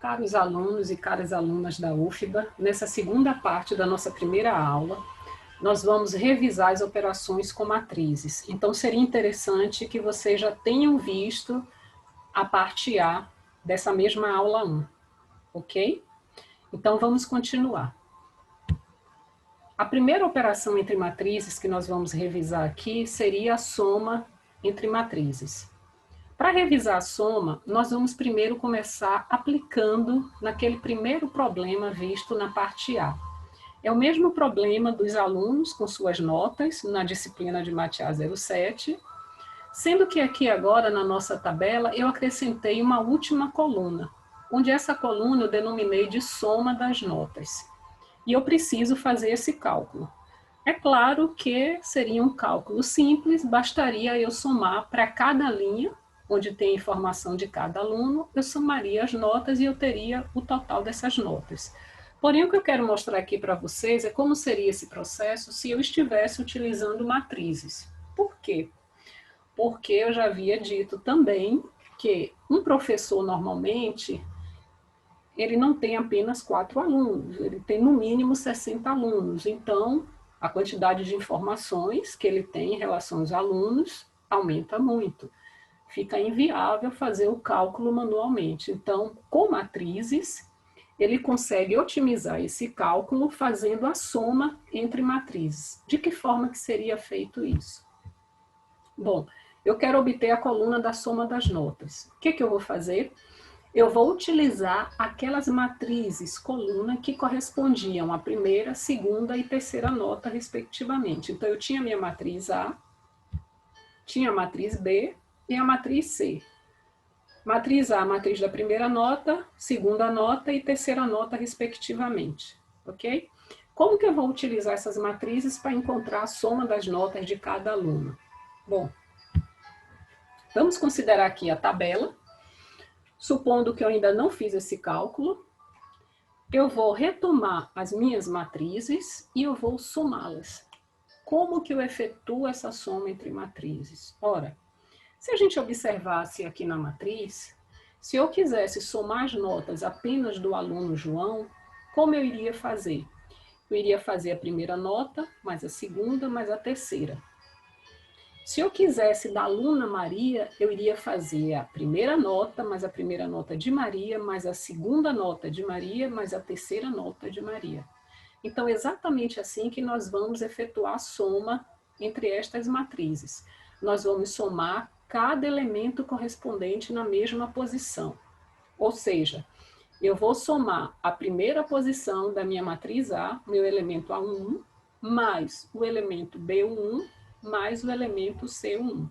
Caros alunos e caras alunas da UFBA, nessa segunda parte da nossa primeira aula, nós vamos revisar as operações com matrizes. Então, seria interessante que vocês já tenham visto a parte A dessa mesma aula 1, ok? Então, vamos continuar. A primeira operação entre matrizes que nós vamos revisar aqui seria a soma entre matrizes. Para revisar a soma, nós vamos primeiro começar aplicando naquele primeiro problema visto na parte A. É o mesmo problema dos alunos com suas notas na disciplina de Mate-A 07, sendo que aqui agora na nossa tabela eu acrescentei uma última coluna, onde essa coluna eu denominei de soma das notas. E eu preciso fazer esse cálculo. É claro que seria um cálculo simples, bastaria eu somar para cada linha, onde tem a informação de cada aluno, eu somaria as notas e eu teria o total dessas notas. Porém, o que eu quero mostrar aqui para vocês é como seria esse processo se eu estivesse utilizando matrizes. Por quê? Porque eu já havia dito também que um professor normalmente, ele não tem apenas 4 alunos, ele tem no mínimo 60 alunos. Então, a quantidade de informações que ele tem em relação aos alunos aumenta muito. Fica inviável fazer o cálculo manualmente. Então, com matrizes, ele consegue otimizar esse cálculo fazendo a soma entre matrizes. De que forma que seria feito isso? Bom, eu quero obter a coluna da soma das notas. O que eu vou fazer? Eu vou utilizar aquelas matrizes coluna que correspondiam à primeira, segunda e terceira nota, respectivamente. Então, eu tinha a minha matriz A, tinha a matriz B e a matriz C. Matriz A, matriz da primeira nota, segunda nota e terceira nota, respectivamente. Ok? Como que eu vou utilizar essas matrizes para encontrar a soma das notas de cada aluno? Bom, vamos considerar aqui a tabela. Supondo que eu ainda não fiz esse cálculo, eu vou retomar as minhas matrizes e eu vou somá-las. Como que eu efetuo essa soma entre matrizes? Ora, se a gente observasse aqui na matriz, se eu quisesse somar as notas apenas do aluno João, como eu iria fazer? Eu iria fazer a primeira nota, mais a segunda, mais a terceira. Se eu quisesse da aluna Maria, eu iria fazer a primeira nota, mais a primeira nota de Maria, mais a segunda nota de Maria, mais a terceira nota de Maria. Então, é exatamente assim que nós vamos efetuar a soma entre estas matrizes. Nós vamos somar cada elemento correspondente na mesma posição. Ou seja, eu vou somar a primeira posição da minha matriz A, meu elemento A1, mais o elemento B1, mais o elemento C1.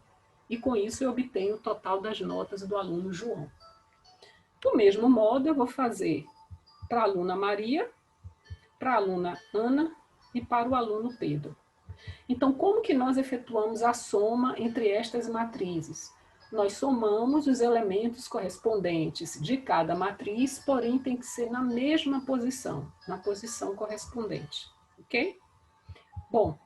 E com isso eu obtenho o total das notas do aluno João. Do mesmo modo, eu vou fazer para a aluna Maria, para a aluna Ana e para o aluno Pedro. Então, como que nós efetuamos a soma entre estas matrizes? Nós somamos os elementos correspondentes de cada matriz, porém tem que ser na mesma posição, na posição correspondente, ok? Bom,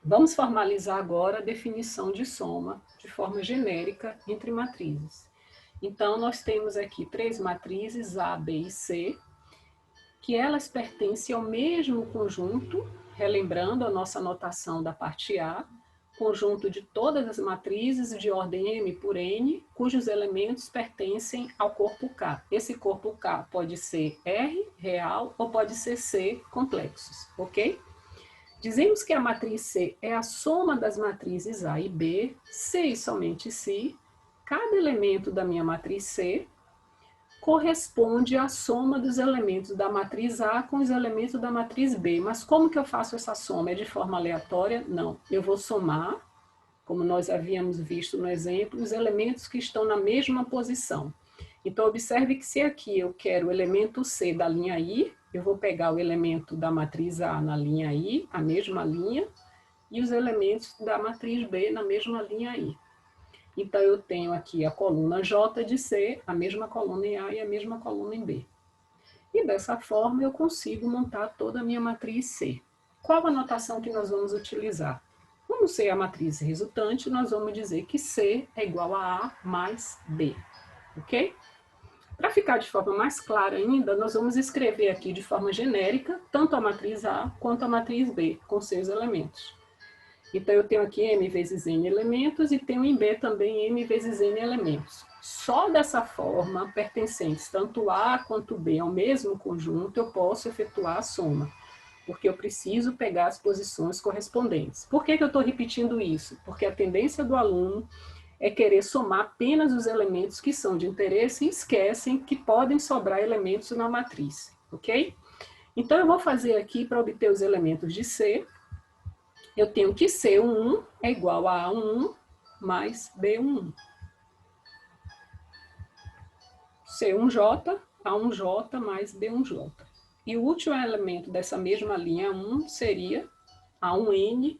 vamos formalizar agora a definição de soma de forma genérica entre matrizes. Então, nós temos aqui 3 matrizes, A, B e C, que elas pertencem ao mesmo conjunto, relembrando a nossa notação da parte A, conjunto de todas as matrizes de ordem M por N, cujos elementos pertencem ao corpo K. Esse corpo K pode ser R, real, ou pode ser C, complexos, ok? Dizemos que a matriz C é a soma das matrizes A e B, C e somente se, cada elemento da minha matriz C corresponde à soma dos elementos da matriz A com os elementos da matriz B. Mas como que eu faço essa soma? É de forma aleatória? Não. Eu vou somar, como nós havíamos visto no exemplo, os elementos que estão na mesma posição. Então, observe que se aqui eu quero o elemento C da linha I, eu vou pegar o elemento da matriz A na linha I, a mesma linha, e os elementos da matriz B na mesma linha I. Então, eu tenho aqui a coluna J de C, a mesma coluna em A e a mesma coluna em B. E dessa forma, eu consigo montar toda a minha matriz C. Qual a notação que nós vamos utilizar? Como C é a matriz resultante, nós vamos dizer que C é igual a A mais B. Ok? Para ficar de forma mais clara ainda, nós vamos escrever aqui de forma genérica, tanto a matriz A quanto a matriz B, com seus elementos. Então, eu tenho aqui M vezes N elementos e tenho em B também M vezes N elementos. Só dessa forma, pertencentes tanto A quanto B ao mesmo conjunto, eu posso efetuar a soma, porque eu preciso pegar as posições correspondentes. Por que eu estou repetindo isso? Porque a tendência do aluno é querer somar apenas os elementos que são de interesse e esquecem que podem sobrar elementos na matriz, ok? Então, eu vou fazer aqui para obter os elementos de C. Eu tenho que C11 é igual a A11 mais B11. C1J, A1J mais B1J. E o último elemento dessa mesma linha 1 seria A1N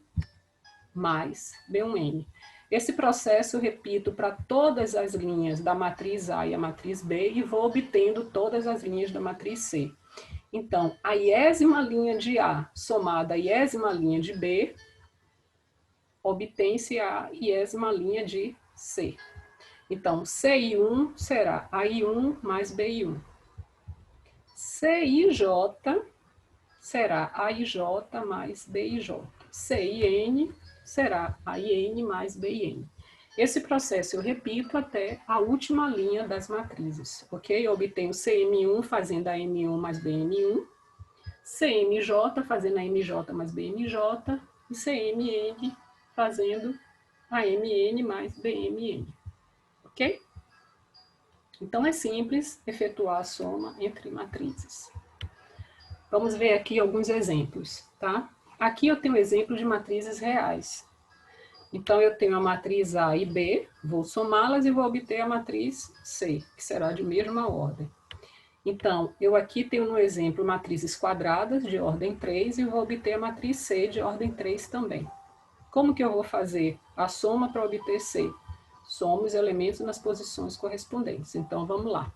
mais B1N. Esse processo eu repito para todas as linhas da matriz A e a matriz B e vou obtendo todas as linhas da matriz C. Então, a iésima linha de A somada à iésima linha de B, obtém-se a iésima linha de C. Então, CI1 será AI1 mais BI1. CIJ será AIJ mais BIJ. CIN será AIN mais BIN. Esse processo eu repito até a última linha das matrizes, ok? Eu obtenho CM1 fazendo a M1 mais BM1, CMJ fazendo a MJ mais BMJ e CMN fazendo a MN mais BMN, ok? Então é simples efetuar a soma entre matrizes. Vamos ver aqui alguns exemplos, tá? Aqui eu tenho exemplo de matrizes reais. Então, eu tenho a matriz A e B, vou somá-las e vou obter a matriz C, que será de mesma ordem. Então, eu aqui tenho no exemplo matrizes quadradas de ordem 3 e vou obter a matriz C de ordem 3 também. Como que eu vou fazer a soma para obter C? Somo os elementos nas posições correspondentes. Então, vamos lá.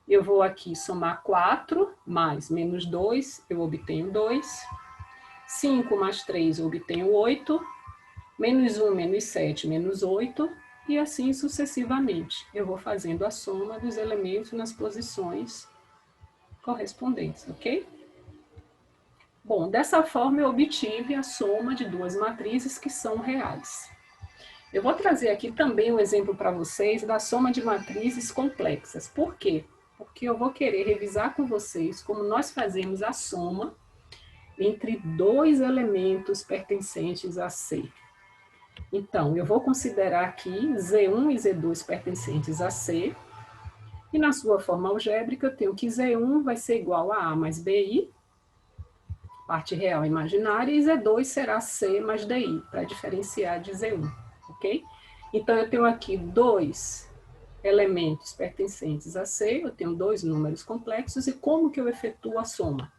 Eu vou aqui somar 4 mais menos 2, eu obtenho 2. 5 mais 3, eu obtenho 8. Menos 1, menos 7, menos 8, e assim sucessivamente. Eu vou fazendo a soma dos elementos nas posições correspondentes, ok? Bom, dessa forma eu obtive a soma de duas matrizes que são reais. Eu vou trazer aqui também um exemplo para vocês da soma de matrizes complexas. Por quê? Porque eu vou querer revisar com vocês como nós fazemos a soma entre dois elementos pertencentes a C. Então, eu vou considerar aqui Z1 e Z2 pertencentes a C, e na sua forma algébrica eu tenho que Z1 vai ser igual a A mais BI, parte real imaginária, e Z2 será C mais DI, para diferenciar de Z1, ok? Então, eu tenho aqui dois elementos pertencentes a C, eu tenho dois números complexos, e como que eu efetuo a soma?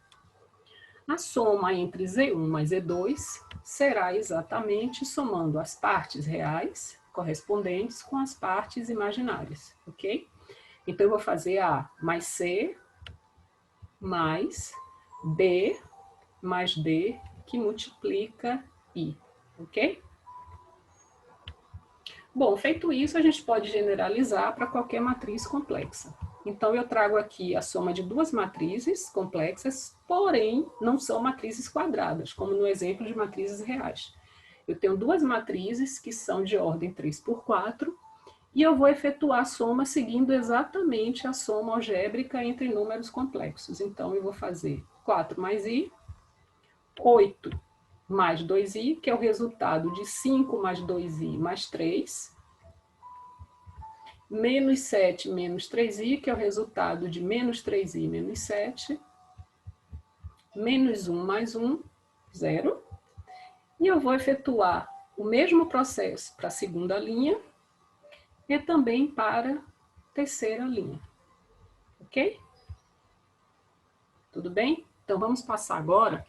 A soma entre Z1 mais Z2 será exatamente somando as partes reais correspondentes com as partes imaginárias, ok? Então, eu vou fazer A mais C mais B mais D, que multiplica I, ok? Bom, feito isso, a gente pode generalizar para qualquer matriz complexa. Então, eu trago aqui a soma de duas matrizes complexas, porém, não são matrizes quadradas, como no exemplo de matrizes reais. Eu tenho duas matrizes que são de ordem 3 por 4, e eu vou efetuar a soma seguindo exatamente a soma algébrica entre números complexos. Então, eu vou fazer 4 mais I, 8 mais 2i, que é o resultado de 5 mais 2i mais 3, menos 7 menos 3i, que é o resultado de menos 3i menos 7, menos 1 mais 1, 0. E eu vou efetuar o mesmo processo para a segunda linha e também para a terceira linha. Ok? Tudo bem? Então, vamos passar agora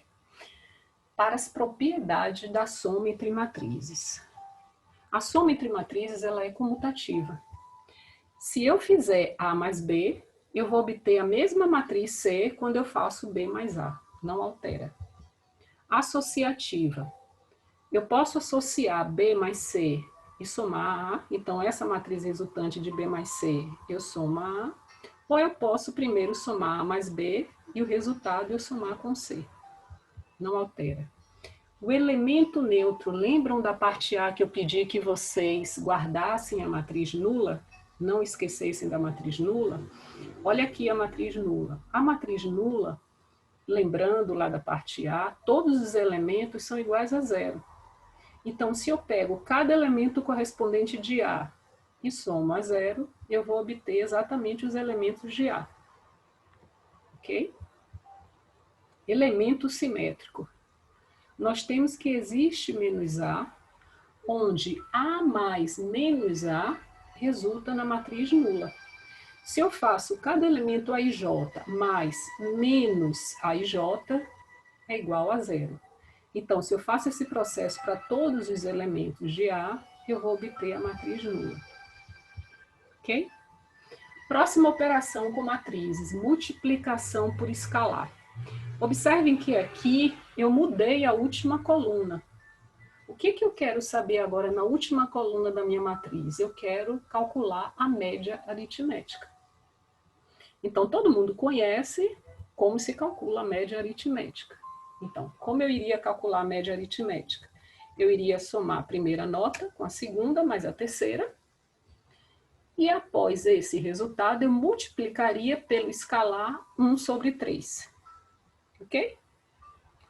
para as propriedades da soma entre matrizes. A soma entre matrizes ela é comutativa. Se eu fizer A mais B, eu vou obter a mesma matriz C quando eu faço B mais A, não altera. Associativa. Eu posso associar B mais C e somar A, então essa matriz resultante de B mais C eu somo a A, Ou eu posso primeiro somar A mais B e o resultado eu somar com C. Não altera. O elemento neutro, lembram da parte A que eu pedi que vocês guardassem a matriz nula? Não esquecessem da matriz nula? Olha aqui a matriz nula. A matriz nula, lembrando lá da parte A, todos os elementos são iguais a zero. Então, se eu pego cada elemento correspondente de A e somo a zero, eu vou obter exatamente os elementos de A. Ok? Elemento simétrico. Nós temos que existe menos A, onde A mais menos A resulta na matriz nula. Se eu faço cada elemento AIJ mais menos AIJ, é igual a zero. Então, se eu faço esse processo para todos os elementos de A, eu vou obter a matriz nula. Ok? Próxima operação com matrizes, multiplicação por escalar. Observem que aqui eu mudei a última coluna. O que eu quero saber agora na última coluna da minha matriz? Eu quero calcular a média aritmética. Então, todo mundo conhece como se calcula a média aritmética. Então, como eu iria calcular a média aritmética? Eu iria somar a primeira nota com a segunda mais a terceira. E após esse resultado, eu multiplicaria pelo escalar 1 sobre 3. Ok?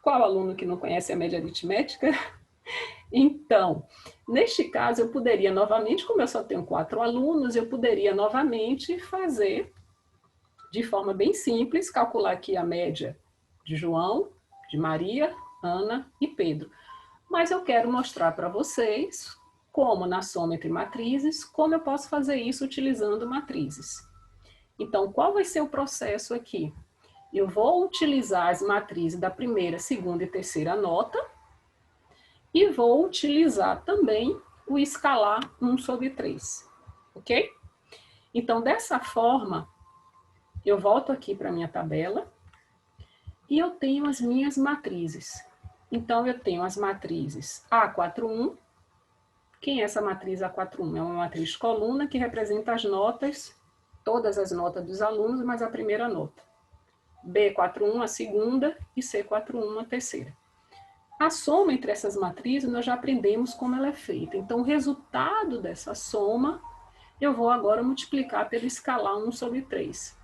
Qual aluno que não conhece a média aritmética? Então, neste caso, eu poderia novamente, como eu só tenho 4 alunos, eu poderia novamente fazer de forma bem simples, calcular aqui a média de João, de Maria, Ana e Pedro. Mas eu quero mostrar para vocês como na soma entre matrizes, como eu posso fazer isso utilizando matrizes. Então, qual vai ser o processo aqui? Eu vou utilizar as matrizes da primeira, segunda e terceira nota e vou utilizar também o escalar 1 sobre 3, ok? Então, dessa forma, eu volto aqui para a minha tabela e eu tenho as minhas matrizes. Então, eu tenho as matrizes A41. Quem é essa matriz A41? É uma matriz coluna que representa as notas, todas as notas dos alunos, mas a primeira nota. B41, a segunda, e C41, a terceira. A soma entre essas matrizes, nós já aprendemos como ela é feita. Então, o resultado dessa soma, eu vou agora multiplicar pelo escalar 1 sobre 3.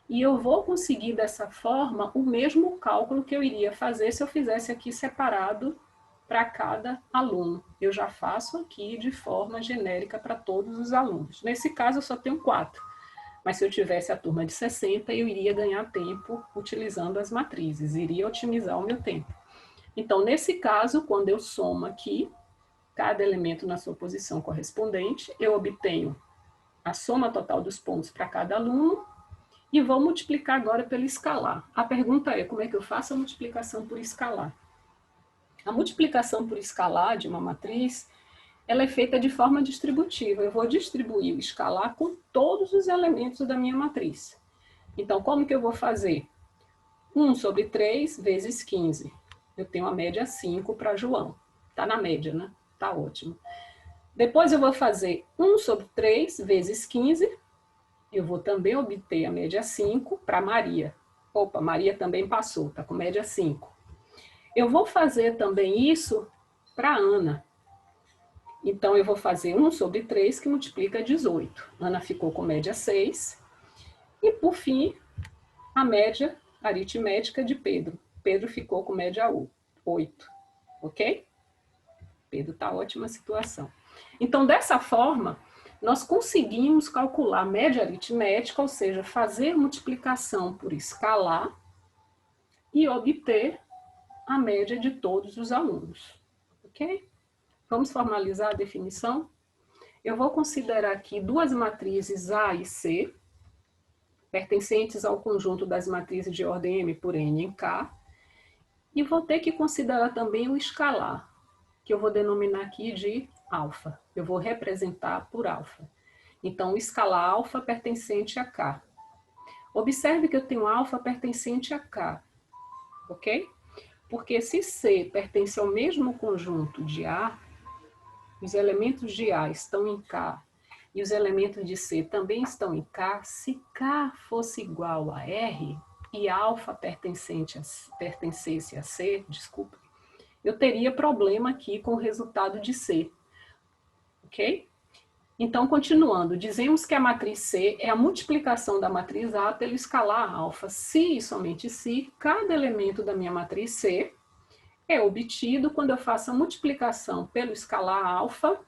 E eu vou conseguir, dessa forma, o mesmo cálculo que eu iria fazer se eu fizesse aqui separado para cada aluno. Eu já faço aqui de forma genérica para todos os alunos. Nesse caso, eu só tenho 4. Mas se eu tivesse a turma de 60, eu iria ganhar tempo utilizando as matrizes, iria otimizar o meu tempo. Então, nesse caso, quando eu somo aqui, cada elemento na sua posição correspondente, eu obtenho a soma total dos pontos para cada aluno e vou multiplicar agora pelo escalar. A pergunta é, como é que eu faço a multiplicação por escalar? A multiplicação por escalar de uma matriz, ela é feita de forma distributiva. Eu vou distribuir o escalar com todos os elementos da minha matriz. Então, como que eu vou fazer? 1 sobre 3 vezes 15. Eu tenho a média 5 para João. Está na média, né? Está ótimo. Depois eu vou fazer 1 sobre 3 vezes 15. Eu vou também obter a média 5 para Maria. Opa, Maria também passou, está com média 5. Eu vou fazer também isso para Ana. Então, eu vou fazer 1 sobre 3, que multiplica 18. Ana ficou com média 6. E, por fim, a média aritmética de Pedro. Pedro ficou com média 8. Ok? Pedro está ótima situação. Então, dessa forma, nós conseguimos calcular a média aritmética, ou seja, fazer multiplicação por escalar e obter a média de todos os alunos. Ok? Vamos formalizar a definição? Eu vou considerar aqui duas matrizes A e C, pertencentes ao conjunto das matrizes de ordem M por N em K, e vou ter que considerar também o escalar, que eu vou denominar aqui de alfa. Eu vou representar por alfa. Então, o escalar alfa pertencente a K. Observe que eu tenho alfa pertencente a K, ok? Porque se C pertence ao mesmo conjunto de A, os elementos de A estão em K e os elementos de C também estão em K, se K fosse igual a R e alfa pertencesse a C, desculpa, eu teria problema aqui com o resultado de C, ok? Então, continuando, dizemos que a matriz C é a multiplicação da matriz A pelo escalar alfa. Se e somente se cada elemento da minha matriz C é obtido quando eu faço a multiplicação pelo escalar alfa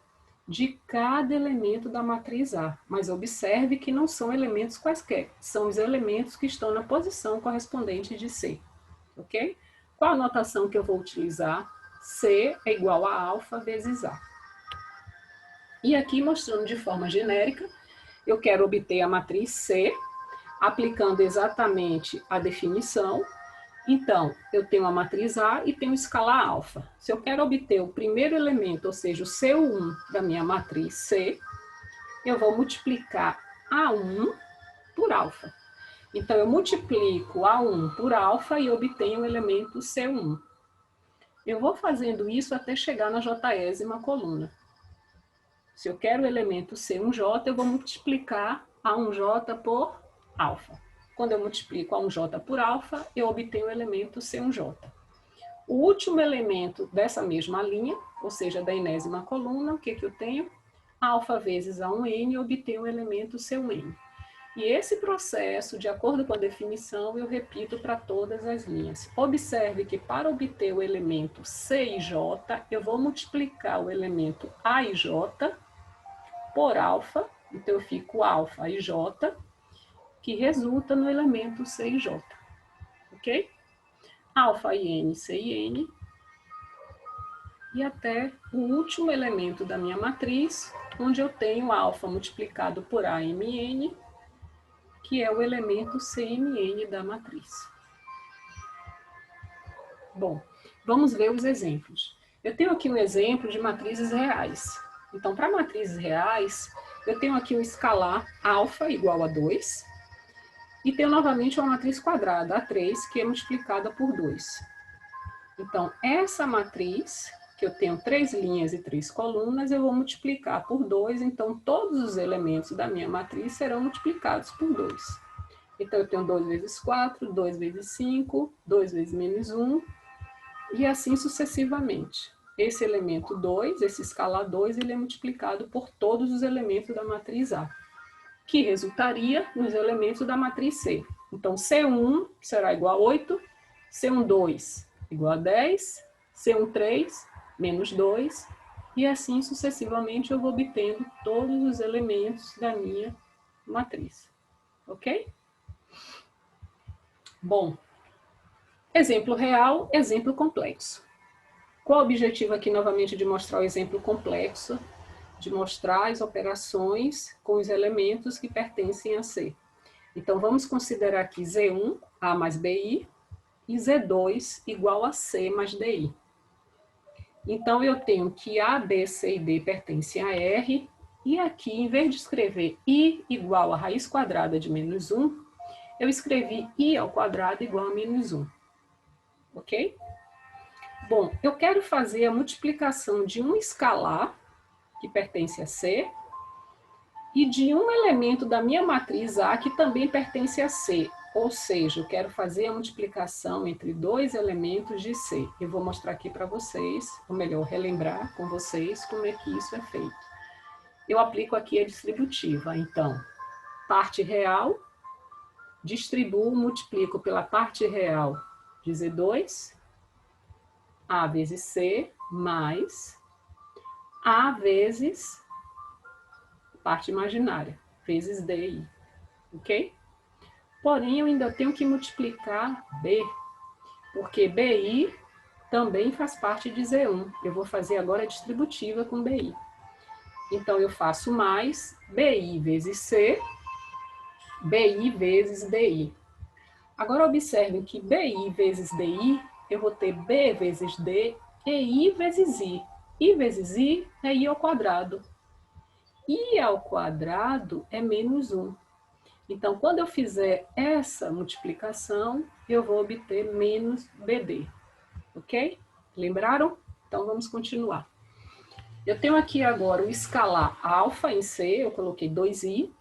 de cada elemento da matriz A. Mas observe que não são elementos quaisquer, são os elementos que estão na posição correspondente de C, ok? Qual a notação que eu vou utilizar? C é igual a alfa vezes A. E aqui, mostrando de forma genérica, eu quero obter a matriz C, aplicando exatamente a definição. Então, eu tenho a matriz A e tenho o escalar alfa. Se eu quero obter o primeiro elemento, ou seja, o C1 da minha matriz C, eu vou multiplicar A1 por alfa. Então, eu multiplico A1 por alfa e obtenho o elemento C1. Eu vou fazendo isso até chegar na jésima coluna. Se eu quero o elemento C1J, eu vou multiplicar A1J por alfa. Quando eu multiplico A1J por alfa, eu obtenho o elemento C1J. O último elemento dessa mesma linha, ou seja, da enésima coluna, o que eu tenho? Alfa vezes A1N, eu obtenho o elemento C1N. E esse processo, de acordo com a definição, eu repito para todas as linhas. Observe que para obter o elemento C e J, eu vou multiplicar o elemento A e J por alfa, então eu fico alfa e J, que resulta no elemento C e J, ok? Alfa e N, C e N, e até o último elemento da minha matriz, onde eu tenho alfa multiplicado por AMN, que é o elemento CMN da matriz. Bom, vamos ver os exemplos. Eu tenho aqui um exemplo de matrizes reais. Então, para matrizes reais, eu tenho aqui um escalar alfa igual a 2, e tenho novamente uma matriz quadrada, A3, que é multiplicada por 2. Então, essa matriz, que eu tenho 3 linhas e 3 colunas, eu vou multiplicar por 2, então todos os elementos da minha matriz serão multiplicados por 2. Então, eu tenho 2 vezes 4, 2 vezes 5, 2 vezes menos 1, e assim sucessivamente. Esse elemento 2, esse escalar 2, ele é multiplicado por todos os elementos da matriz A, que resultaria nos elementos da matriz C. Então, C1 será igual a 8, C12 igual a 10, C13 menos 2, e assim sucessivamente eu vou obtendo todos os elementos da minha matriz. Ok? Bom, exemplo real, exemplo complexo. Qual o objetivo aqui novamente de mostrar o exemplo complexo? De mostrar as operações com os elementos que pertencem a C. Então, vamos considerar aqui Z1, A mais BI, e Z2 igual a C mais DI. Então, eu tenho que A, B, C e D pertencem a R, e aqui, em vez de escrever I igual a raiz quadrada de menos 1, eu escrevi I ao quadrado igual a menos 1. Ok? Bom, eu quero fazer a multiplicação de um escalar, que pertence a C, e de um elemento da minha matriz A, que também pertence a C. Ou seja, eu quero fazer a multiplicação entre dois elementos de C. Eu vou mostrar aqui para vocês, ou melhor, relembrar com vocês como é que isso é feito. Eu aplico aqui a distributiva. Então, parte real, distribuo, multiplico pela parte real de Z2, A vezes C, mais A vezes parte imaginária, vezes DI, ok? Porém, eu ainda tenho que multiplicar B, porque BI também faz parte de Z1. Eu vou fazer agora a distributiva com BI. Então, eu faço mais BI vezes C, BI vezes DI. Agora, observem que BI vezes DI, eu vou ter B vezes D e I vezes I. I vezes I é I ao quadrado. I ao quadrado é menos 1. Então, quando eu fizer essa multiplicação, eu vou obter menos BD. Ok? Lembraram? Então, vamos continuar. Eu tenho aqui agora o escalar alfa em C, eu coloquei 2i,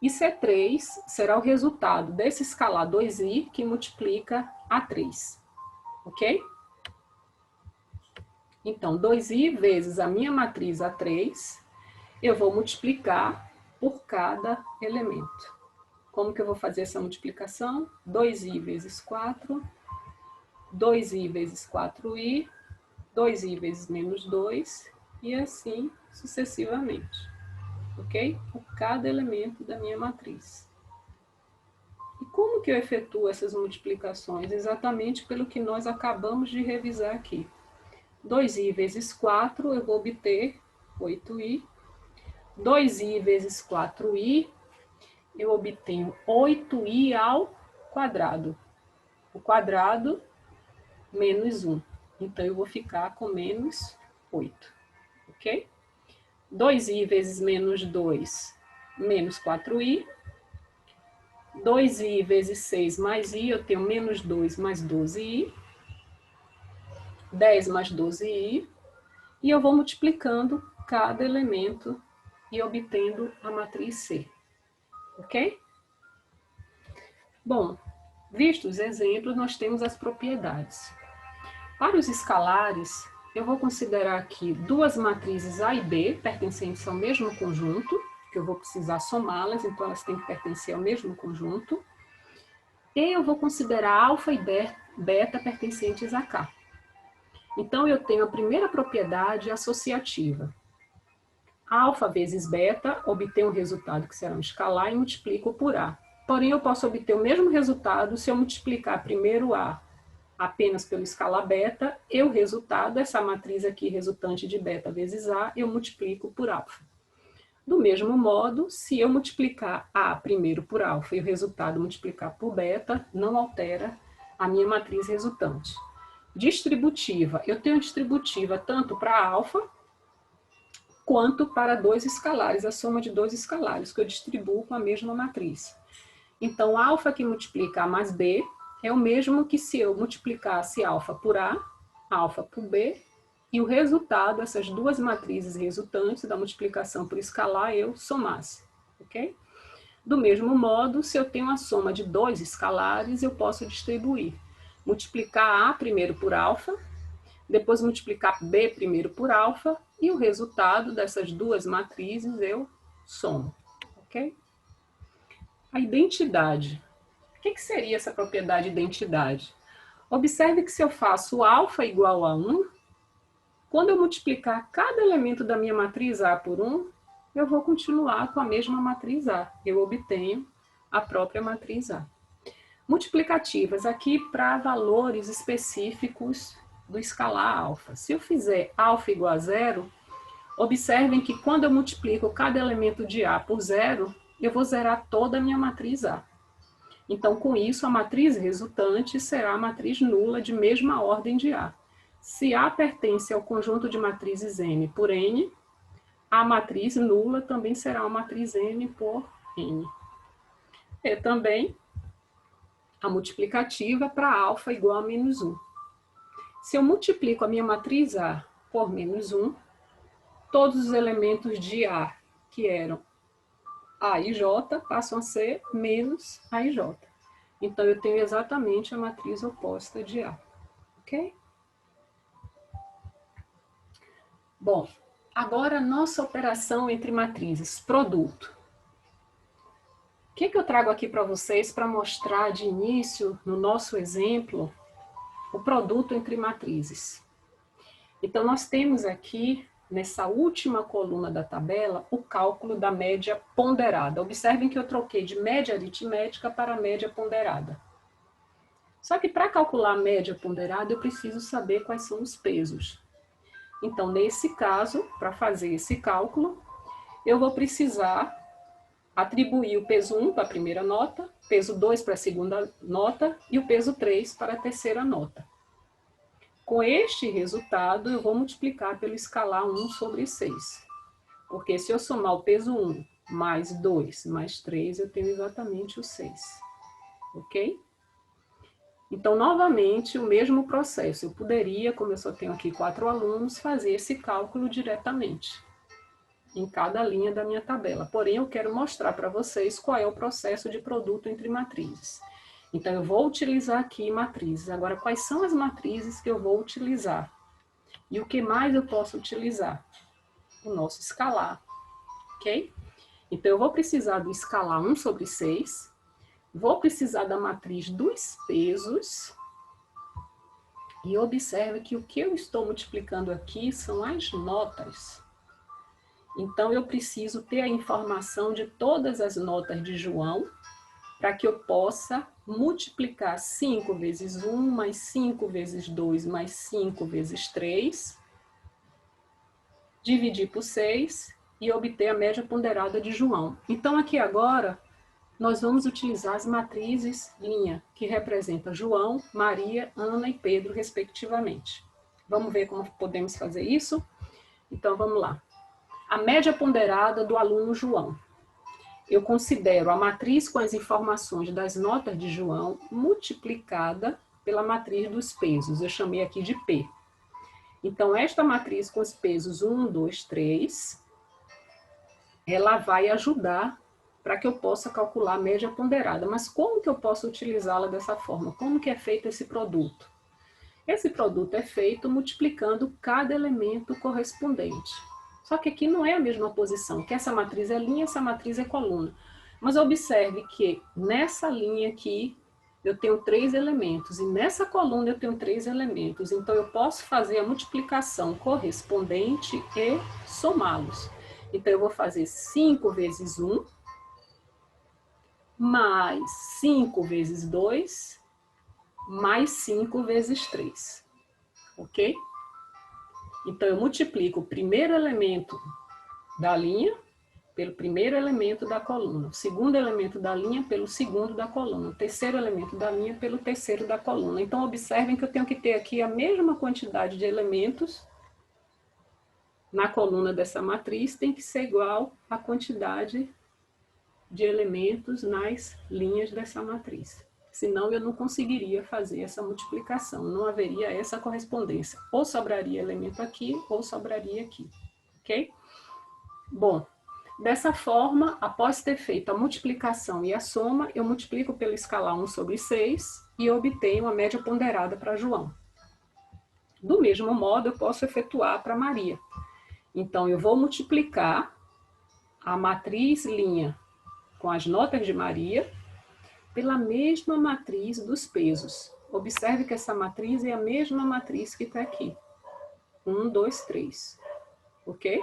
e C3 será o resultado desse escalar 2i que multiplica A3, ok? Então, 2i vezes a minha matriz A3, eu vou multiplicar por cada elemento. Como que eu vou fazer essa multiplicação? 2i vezes 4, 2i vezes 4i, 2i vezes menos 2, e assim sucessivamente, ok? Por cada elemento da minha matriz. E como que eu efetuo essas multiplicações? Exatamente pelo que nós acabamos de revisar aqui. 2i vezes 4, eu vou obter 8i. 2i vezes 4i, eu obtenho 8i ao quadrado. O quadrado menos 1. Então, eu vou ficar com menos 8. Ok? 2i vezes menos 2, menos 4i. 2i vezes 6 mais i, eu tenho menos 2 mais 12i. 10 mais 12i. E eu vou multiplicando cada elemento e obtendo a matriz C. Ok? Bom, vistos os exemplos, nós temos as propriedades. Para os escalares, eu vou considerar aqui duas matrizes A e B, pertencentes ao mesmo conjunto, que eu vou precisar somá-las, então elas têm que pertencer ao mesmo conjunto. E eu vou considerar alfa e beta pertencentes a K. Então, eu tenho a primeira propriedade associativa. Alfa vezes beta obtém um resultado que será um escalar e multiplico por A. Porém, eu posso obter o mesmo resultado se eu multiplicar primeiro A apenas pelo escalar beta, e o resultado, essa matriz aqui resultante de beta vezes A, eu multiplico por alfa. Do mesmo modo, se eu multiplicar A primeiro por alfa e o resultado multiplicar por beta, não altera a minha matriz resultante. Distributiva, eu tenho distributiva tanto para alfa, quanto para dois escalares, a soma de dois escalares, que eu distribuo com a mesma matriz. Então, alfa que multiplica A mais B é o mesmo que se eu multiplicasse alfa por A, alfa por B, e o resultado, essas duas matrizes resultantes da multiplicação por escalar, eu somasse, ok? Do mesmo modo, se eu tenho a soma de dois escalares, eu posso distribuir. Multiplicar A primeiro por alfa, depois multiplicar B primeiro por alfa, e o resultado dessas duas matrizes eu somo, ok? A identidade. O que seria essa propriedade identidade? Observe que se eu faço alfa igual a 1, quando eu multiplicar cada elemento da minha matriz A por 1, eu vou continuar com a mesma matriz A. Eu obtenho a própria matriz A. Multiplicativas, aqui para valores específicos do escalar alfa. Se eu fizer alfa igual a 0, observem que quando eu multiplico cada elemento de A por 0, eu vou zerar toda a minha matriz A. Então, com isso, a matriz resultante será a matriz nula de mesma ordem de A. Se A pertence ao conjunto de matrizes M por N, a matriz nula também será uma matriz M por N. E também a multiplicativa para alfa igual a menos 1. Se eu multiplico a minha matriz A por menos 1, todos os elementos de A, que eram A e J, passam a ser menos A e J. Então, eu tenho exatamente a matriz oposta de A. Ok? Bom, agora a nossa operação entre matrizes, produto. O que eu trago aqui para vocês para mostrar de início, no nosso exemplo, o produto entre matrizes? Então, nós temos aqui, nessa última coluna da tabela, o cálculo da média ponderada. Observem que eu troquei de média aritmética para média ponderada. Só que para calcular a média ponderada, eu preciso saber quais são os pesos. Então, nesse caso, para fazer esse cálculo, eu vou precisar atribuir o peso 1 para a primeira nota, peso 2 para a segunda nota e o peso 3 para a terceira nota. Com este resultado, eu vou multiplicar pelo escalar 1 sobre 6. Porque se eu somar o peso 1 mais 2 mais 3, eu tenho exatamente o 6. Ok? Então, novamente, o mesmo processo. Eu poderia, como eu só tenho aqui 4 alunos, fazer esse cálculo diretamente em cada linha da minha tabela. Porém, eu quero mostrar para vocês qual é o processo de produto entre matrizes. Então, eu vou utilizar aqui matrizes. Agora, quais são as matrizes que eu vou utilizar? E o que mais eu posso utilizar? O nosso escalar, ok? Então, eu vou precisar do escalar 1/6, vou precisar da matriz dos pesos, e observe que o que eu estou multiplicando aqui são as notas. Então, eu preciso ter a informação de todas as notas de João, para que eu possa multiplicar 5 vezes 1, mais 5 vezes 2, mais 5 vezes 3, dividir por 6 e obter a média ponderada de João. Então, aqui agora, nós vamos utilizar as matrizes linha, que representa João, Maria, Ana e Pedro, respectivamente. Vamos ver como podemos fazer isso? Então, vamos lá. A média ponderada do aluno João. Eu considero a matriz com as informações das notas de João multiplicada pela matriz dos pesos. Eu chamei aqui de P. Então, esta matriz com os pesos 1, 2, 3, ela vai ajudar para que eu possa calcular a média ponderada. Mas como que eu posso utilizá-la dessa forma? Como que é feito esse produto? Esse produto é feito multiplicando cada elemento correspondente. Só que aqui não é a mesma posição, que essa matriz é linha, essa matriz é coluna. Mas observe que nessa linha aqui eu tenho 3 elementos, e nessa coluna eu tenho 3 elementos. Então eu posso fazer a multiplicação correspondente e somá-los. Então eu vou fazer 5 vezes 1, mais 5 vezes 2, mais 5 vezes 3. Ok? Então, eu multiplico o primeiro elemento da linha pelo primeiro elemento da coluna, o segundo elemento da linha pelo segundo da coluna, o terceiro elemento da linha pelo terceiro da coluna. Então, observem que eu tenho que ter aqui a mesma quantidade de elementos na coluna dessa matriz, tem que ser igual à quantidade de elementos nas linhas dessa matriz. Senão eu não conseguiria fazer essa multiplicação, não haveria essa correspondência. Ou sobraria elemento aqui, ou sobraria aqui, ok? Bom, dessa forma, após ter feito a multiplicação e a soma, eu multiplico pelo escalar 1/6 e obtenho a média ponderada para João. Do mesmo modo, eu posso efetuar para Maria. Então, eu vou multiplicar a matriz linha com as notas de Maria pela mesma matriz dos pesos. Observe que essa matriz é a mesma matriz que está aqui. 1, 2, 3. Ok?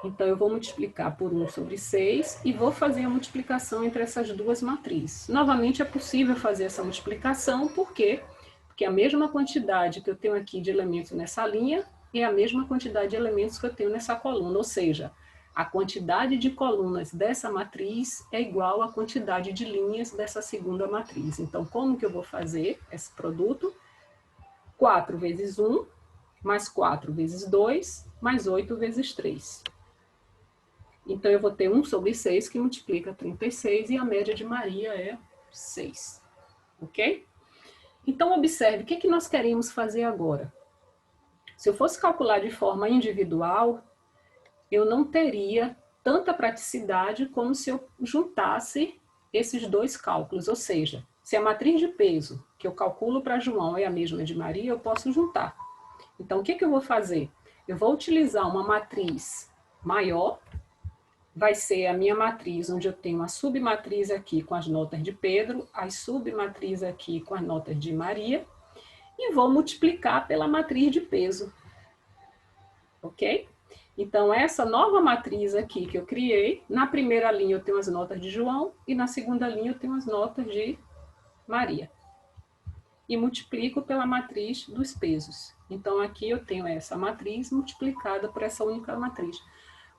Então, eu vou multiplicar por 1/6 e vou fazer a multiplicação entre essas duas matrizes. Novamente, é possível fazer essa multiplicação, por quê? Porque a mesma quantidade que eu tenho aqui de elementos nessa linha é a mesma quantidade de elementos que eu tenho nessa coluna, ou seja, a quantidade de colunas dessa matriz é igual à quantidade de linhas dessa segunda matriz. Então, como que eu vou fazer esse produto? 4 vezes 1, mais 4 vezes 2, mais 8 vezes 3. Então, eu vou ter 1/6, que multiplica 36, e a média de Maria é 6. Ok? Então, observe, o que nós queremos fazer agora? Se eu fosse calcular de forma individual, eu não teria tanta praticidade como se eu juntasse esses dois cálculos. Ou seja, se a matriz de peso que eu calculo para João é a mesma de Maria, eu posso juntar. Então, o que eu vou fazer? Eu vou utilizar uma matriz maior, vai ser a minha matriz, onde eu tenho a submatriz aqui com as notas de Pedro, as submatrizes aqui com as notas de Maria, e vou multiplicar pela matriz de peso. Ok? Então, essa nova matriz aqui que eu criei, na primeira linha eu tenho as notas de João e na segunda linha eu tenho as notas de Maria. E multiplico pela matriz dos pesos. Então, aqui eu tenho essa matriz multiplicada por essa única matriz.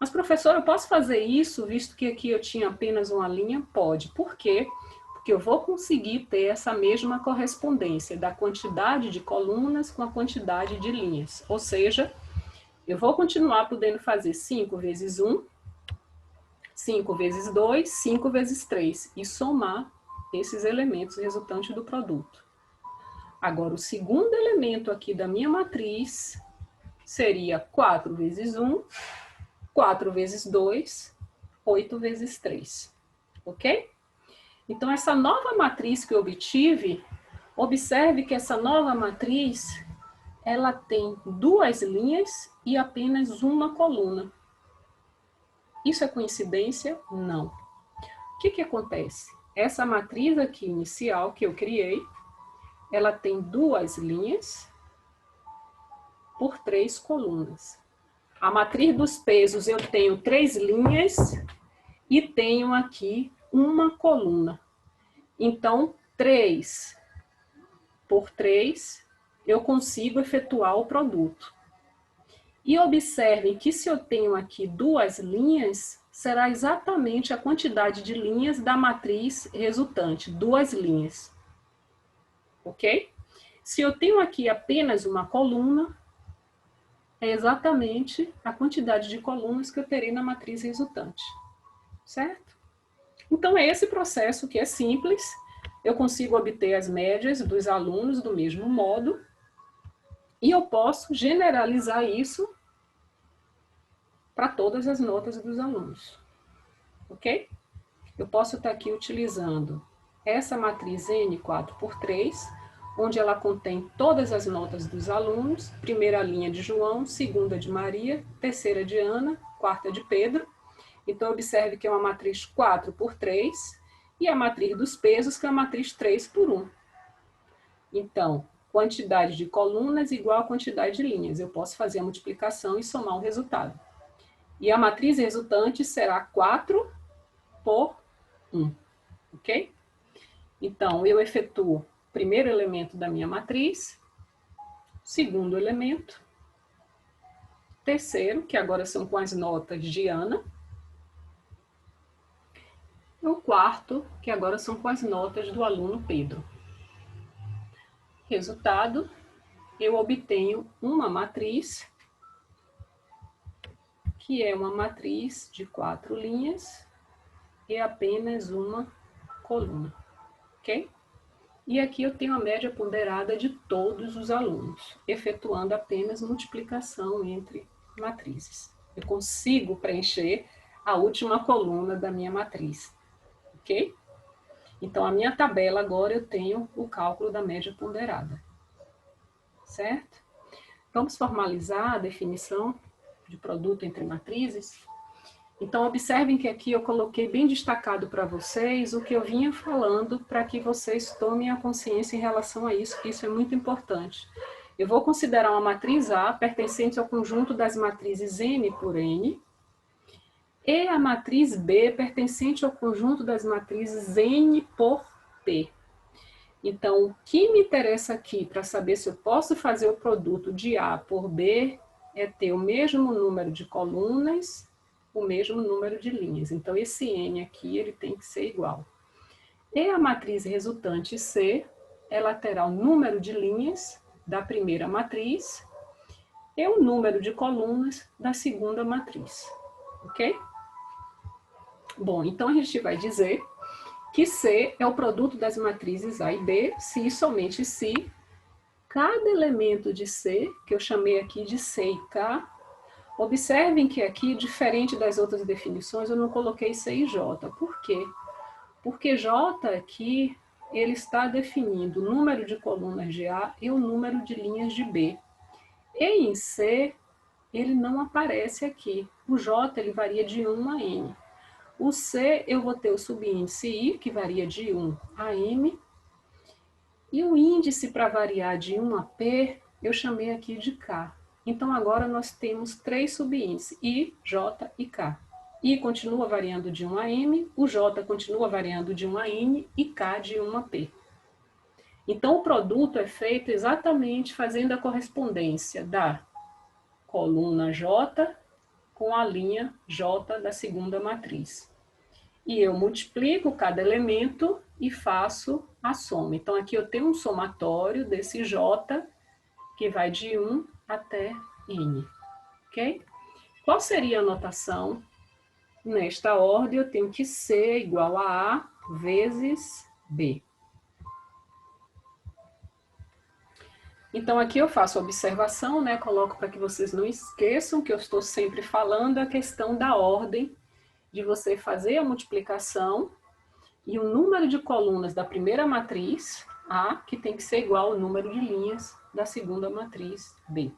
Mas, professor, eu posso fazer isso, visto que aqui eu tinha apenas uma linha? Pode. Por quê? Porque eu vou conseguir ter essa mesma correspondência da quantidade de colunas com a quantidade de linhas. Ou seja, eu vou continuar podendo fazer 5 vezes 1, 5 vezes 2, 5 vezes 3 e somar esses elementos resultantes do produto. Agora, o segundo elemento aqui da minha matriz seria 4 vezes 1, 4 vezes 2, 8 vezes 3. Ok? Então, essa nova matriz que eu obtive, observe que essa nova matriz, ela tem 2 linhas e apenas uma coluna. Isso é coincidência? Não. O que acontece? Essa matriz aqui inicial que eu criei, ela tem 2 linhas por 3 colunas. A matriz dos pesos eu tenho 3 linhas e tenho aqui uma coluna. Então, 3 por 3, eu consigo efetuar o produto. E observem que se eu tenho aqui 2 linhas, será exatamente a quantidade de linhas da matriz resultante, 2 linhas. Ok? Se eu tenho aqui apenas uma coluna, é exatamente a quantidade de colunas que eu terei na matriz resultante. Certo? Então, é esse processo que é simples. Eu consigo obter as médias dos alunos do mesmo modo. E eu posso generalizar isso para todas as notas dos alunos. Ok? Eu posso estar aqui utilizando essa matriz N 4×3, onde ela contém todas as notas dos alunos, primeira linha de João, segunda de Maria, terceira de Ana, quarta de Pedro. Então, observe que é uma matriz 4×3 e a matriz dos pesos, que é a matriz 3×1. Então, quantidade de colunas igual a quantidade de linhas. Eu posso fazer a multiplicação e somar um resultado. E a matriz resultante será 4 por 1. Ok? Então, eu efetuo o primeiro elemento da minha matriz, segundo elemento, terceiro, que agora são com as notas de Ana, e o quarto, que agora são com as notas do aluno Pedro. Resultado, eu obtenho uma matriz, que é uma matriz de 4 linhas e apenas uma coluna. Ok? E aqui eu tenho a média ponderada de todos os alunos, efetuando apenas multiplicação entre matrizes. Eu consigo preencher a última coluna da minha matriz, ok? Então, a minha tabela agora eu tenho o cálculo da média ponderada, certo? Vamos formalizar a definição de produto entre matrizes? Então, observem que aqui eu coloquei bem destacado para vocês o que eu vinha falando para que vocês tomem a consciência em relação a isso, que isso é muito importante. Eu vou considerar uma matriz A pertencente ao conjunto das matrizes N por N e a matriz B pertencente ao conjunto das matrizes N por P. Então, o que me interessa aqui para saber se eu posso fazer o produto de A por B é ter o mesmo número de colunas, o mesmo número de linhas. Então, esse N aqui, ele tem que ser igual. E a matriz resultante C, ela terá o número de linhas da primeira matriz e o número de colunas da segunda matriz. Ok? Bom, então a gente vai dizer que C é o produto das matrizes A e B, se e somente se cada elemento de C, que eu chamei aqui de C e K, observem que aqui, diferente das outras definições, eu não coloquei C e J. Por quê? Porque J aqui, ele está definindo o número de colunas de A e o número de linhas de B. E em C, ele não aparece aqui. O J, ele varia de 1 a N. O C, eu vou ter o subíndice I, que varia de 1 a M. E o índice para variar de 1 a P, eu chamei aqui de K. Então, agora nós temos 3 subíndices, I, J e K. I continua variando de 1 a M, o J continua variando de 1 a N e K de 1 a P. Então, o produto é feito exatamente fazendo a correspondência da coluna J com a linha J da segunda matriz. E eu multiplico cada elemento e faço a soma. Então, aqui eu tenho um somatório desse J, que vai de 1 até N. Ok? Qual seria a notação? Nesta ordem, eu tenho que C igual a vezes B. Então, aqui eu faço a observação, né? Coloco para que vocês não esqueçam que eu estou sempre falando a questão da ordem de você fazer a multiplicação e o número de colunas da primeira matriz, A, que tem que ser igual ao número de linhas da segunda matriz, B.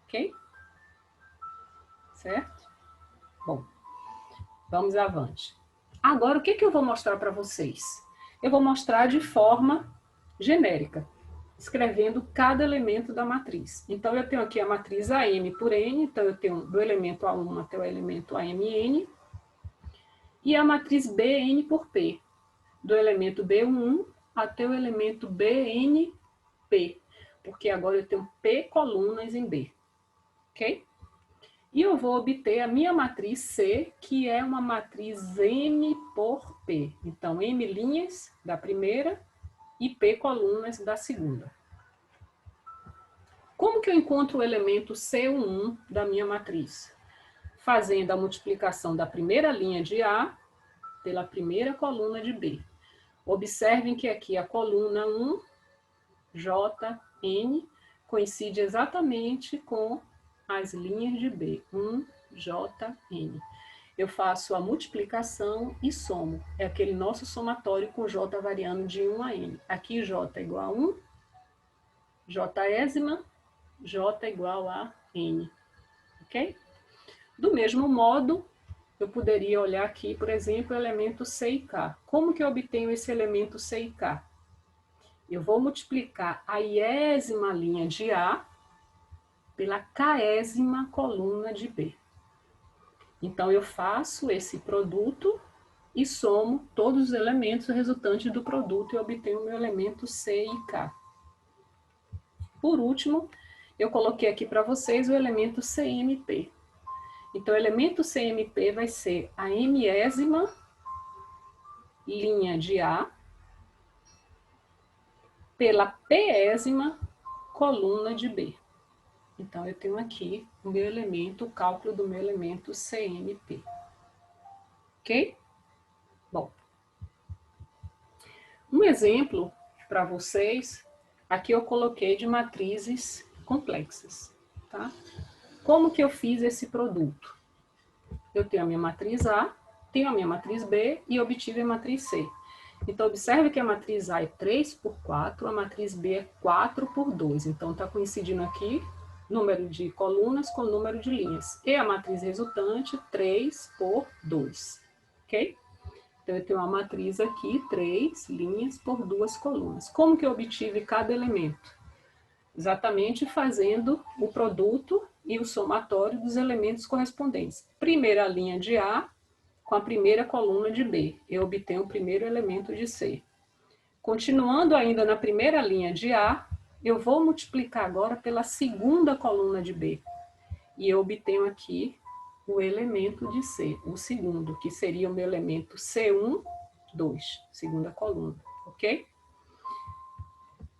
Ok? Certo? Bom, vamos avante. Agora, o que eu vou mostrar para vocês? Eu vou mostrar de forma genérica, escrevendo cada elemento da matriz. Então, eu tenho aqui a matriz AM por N, então eu tenho do elemento A1 até o elemento AMN, e a matriz BN por P, do elemento B1 até o elemento BNP, porque agora eu tenho P colunas em B, ok? E eu vou obter a minha matriz C, que é uma matriz M por P. Então, M linhas da primeira e P colunas da segunda. Como que eu encontro o elemento C1 da minha matriz? Fazendo a multiplicação da primeira linha de A pela primeira coluna de B. Observem que aqui a coluna 1, J, N, coincide exatamente com as linhas de B, 1, J, N. Eu faço a multiplicação e somo. É aquele nosso somatório com J variando de 1 a N. Aqui J é igual a 1, Jésima, J igual a N. Ok? Do mesmo modo, eu poderia olhar aqui, por exemplo, o elemento C e K. Como que eu obtenho esse elemento C e K? Eu vou multiplicar a iésima linha de A pela késima coluna de B. Então, eu faço esse produto e somo todos os elementos resultantes do produto e obtenho o meu elemento C e K. Por último, eu coloquei aqui para vocês o elemento CMP. Então, o elemento CMP vai ser a mésima linha de A pela pésima coluna de B. Então, eu tenho aqui o meu elemento, o cálculo do meu elemento CMP. Ok? Bom, um exemplo para vocês, aqui eu coloquei de matrizes complexas, tá? Como que eu fiz esse produto? Eu tenho a minha matriz A, tenho a minha matriz B e obtive a matriz C. Então, observe que a matriz A é 3 por 4, a matriz B é 4 por 2. Então, está coincidindo aqui número de colunas com número de linhas. E a matriz resultante, 3 por 2. Ok? Então, eu tenho uma matriz aqui, 3 linhas por 2 colunas. Como que eu obtive cada elemento? Exatamente fazendo o produto e o somatório dos elementos correspondentes. Primeira linha de A com a primeira coluna de B. Eu obtenho o primeiro elemento de C. Continuando ainda na primeira linha de A, eu vou multiplicar agora pela segunda coluna de B. E eu obtenho aqui o elemento de C, o segundo, que seria o meu elemento C1, 2, segunda coluna, ok?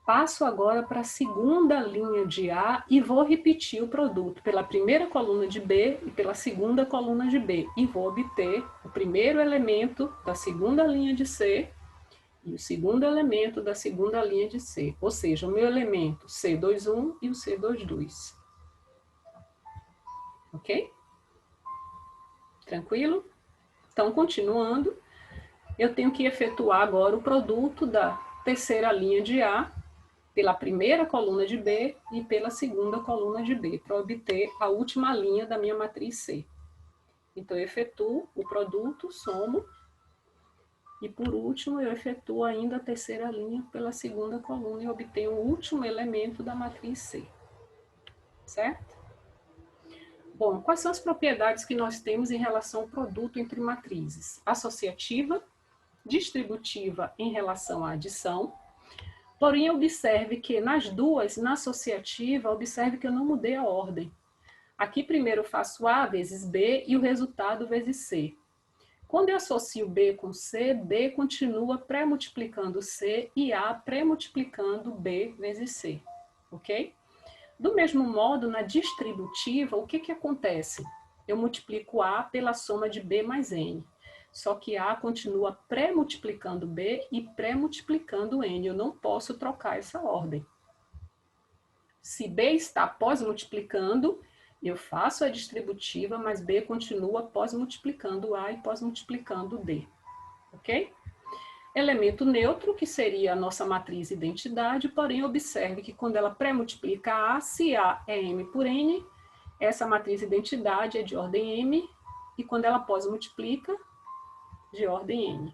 Passo agora para a segunda linha de A e vou repetir o produto pela primeira coluna de B e pela segunda coluna de B. E vou obter o primeiro elemento da segunda linha de C e o segundo elemento da segunda linha de C. Ou seja, o meu elemento C21 e o C22. Ok? Tranquilo? Então, continuando, eu tenho que efetuar agora o produto da terceira linha de A pela primeira coluna de B e pela segunda coluna de B, para obter a última linha da minha matriz C. Então, eu efetuo o produto, somo, e por último, eu efetuo ainda a terceira linha pela segunda coluna e obtenho o último elemento da matriz C. Certo? Bom, quais são as propriedades que nós temos em relação ao produto entre matrizes? Associativa, distributiva em relação à adição. Porém, observe que nas duas, na associativa, observe que eu não mudei a ordem. Aqui primeiro eu faço A vezes B e o resultado vezes C. Quando eu associo B com C, B continua pré-multiplicando C e A pré-multiplicando B vezes C. Ok? Do mesmo modo, na distributiva, o que acontece? Eu multiplico A pela soma de B mais N. só que A continua pré-multiplicando B e pré-multiplicando N. Eu não posso trocar essa ordem. Se B está pós-multiplicando, eu faço a distributiva, mas B continua pós-multiplicando A e pós-multiplicando D. Ok? Elemento neutro, que seria a nossa matriz identidade, porém observe que quando ela pré-multiplica A, se A é M por N, essa matriz identidade é de ordem M, e quando ela pós-multiplica, de ordem N.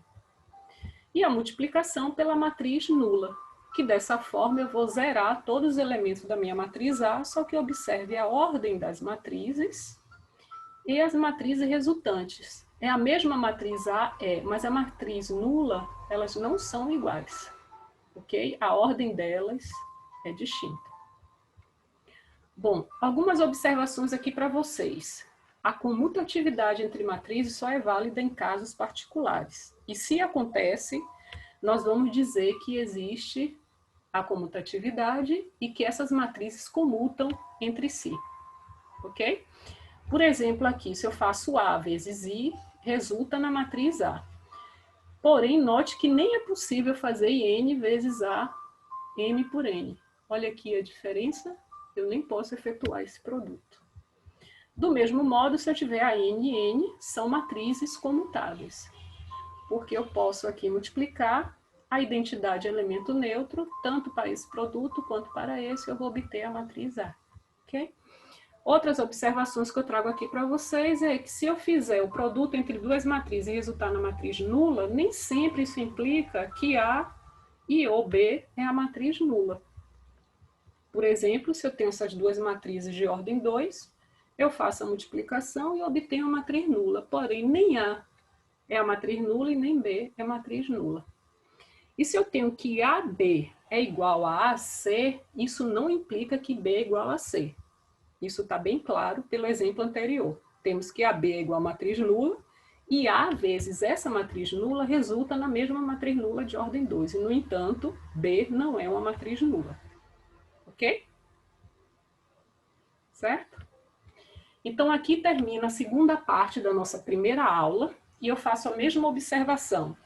E a multiplicação pela matriz nula, que dessa forma eu vou zerar todos os elementos da minha matriz A, só que observe a ordem das matrizes e as matrizes resultantes. É a mesma matriz A? É, mas a matriz nula, elas não são iguais, ok? A ordem delas é distinta. Bom, algumas observações aqui para vocês. A comutatividade entre matrizes só é válida em casos particulares. E se acontece, nós vamos dizer que existe a comutatividade e que essas matrizes comutam entre si, ok? Por exemplo, aqui, se eu faço A vezes I, resulta na matriz A. Porém, note que nem é possível fazer N vezes A, M por N. Olha aqui a diferença, eu nem posso efetuar esse produto. Do mesmo modo, se eu tiver a N e N, são matrizes comutáveis, porque eu posso aqui multiplicar a identidade elemento neutro, tanto para esse produto quanto para esse, eu vou obter a matriz A, ok? Outras observações que eu trago aqui para vocês é que se eu fizer o produto entre duas matrizes e resultar na matriz nula, nem sempre isso implica que A e ou B é a matriz nula. Por exemplo, se eu tenho essas duas matrizes de ordem 2, eu faço a multiplicação e obtenho a matriz nula, porém nem A é a matriz nula e nem B é a matriz nula. E se eu tenho que AB é igual a AC, isso não implica que B é igual a C. Isso está bem claro pelo exemplo anterior. Temos que AB é igual a matriz nula e A vezes essa matriz nula resulta na mesma matriz nula de ordem 2. E, no entanto, B não é uma matriz nula. Ok? Certo? Então, aqui termina a segunda parte da nossa primeira aula e eu faço a mesma observação.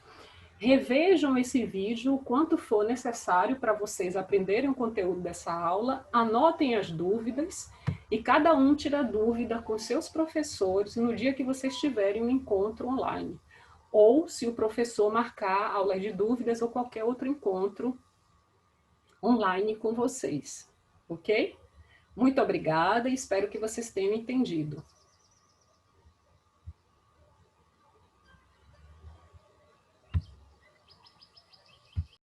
Revejam esse vídeo o quanto for necessário para vocês aprenderem o conteúdo dessa aula, anotem as dúvidas e cada um tira dúvida com seus professores no dia que vocês tiverem um encontro online. Ou se o professor marcar aulas de dúvidas ou qualquer outro encontro online com vocês. Ok? Muito obrigada e espero que vocês tenham entendido.